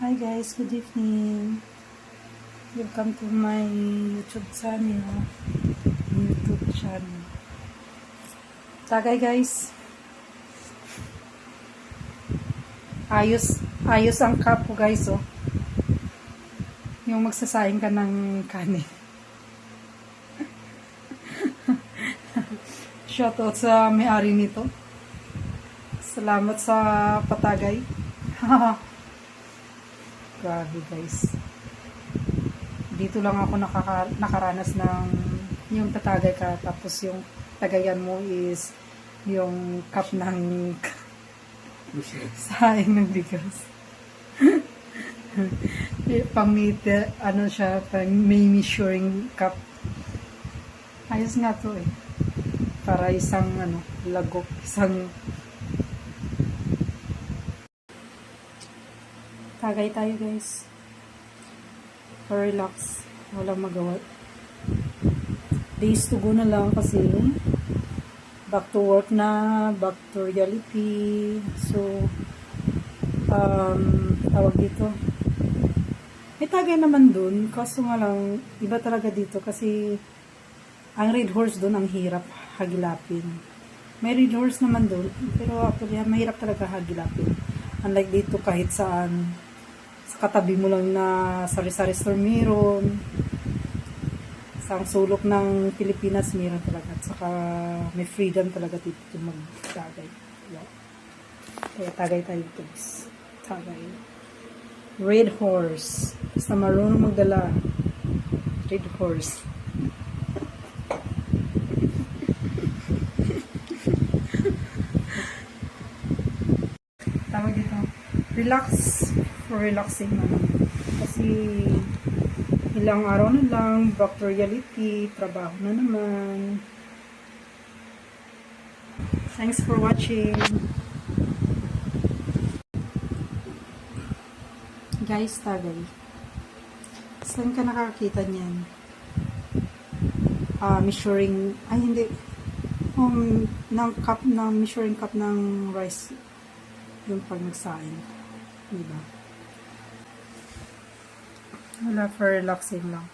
Hi guys, good evening. Welcome to my YouTube channel. Tagay guys. Ayos ang cup ko guys oh. Yung magsasayang ka ng kanin. Shoutout sa may-ari nito. Salamat sa patagay. Grabe guys. Dito lang ako nakaranas ng yung tatagay ka tapos yung tagayan mo is yung cup ng saing ng bigas. Pang ano siya, pang may measuring cup. Ayos nga to eh. Para isang lagok, isang tagay tayo guys. For relax. Walang magawa. Days to go na lang kasi back to work na, back to reality. So, tawag dito. May tagay naman dun. Kaso nga lang, iba talaga dito kasi ang red horse dun ang hirap hagilapin. May red horse naman dun, pero actually, mahirap talaga hagilapin. Unlike dito kahit saan, sa katabi mo lang na sari-sari store meron, sa sulok ng Pilipinas meron talaga, at saka may freedom talaga dito mag-tagay. Yeah. Kaya tagay tayo dito guys. Tagay. Red horse. Basta marunong magdala. Red horse. Tawag dito. Relax. For relaxing kasi ilang araw na lang, back to reality, trabaho na naman. Thanks for watching. Guys, tagay. Saan ka nakakita niyan? Measuring, ay hindi, ng cup, ng measuring cup ng rice, yung pag nagsain. Diba? Wala, for relaxing lang.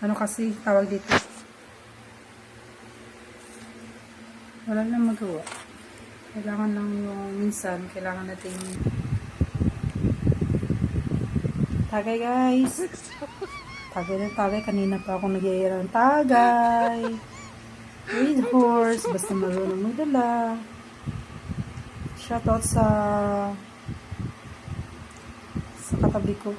Ano kasi tawag dito? Wala lang magawa. Kailangan lang yung minsan, kailangan natin tagay guys. Tagay na tagay. Kanina pa ako nagyayara ng tagay. Red horse. Basta marunong magdala. Shoutout sa katabi ko.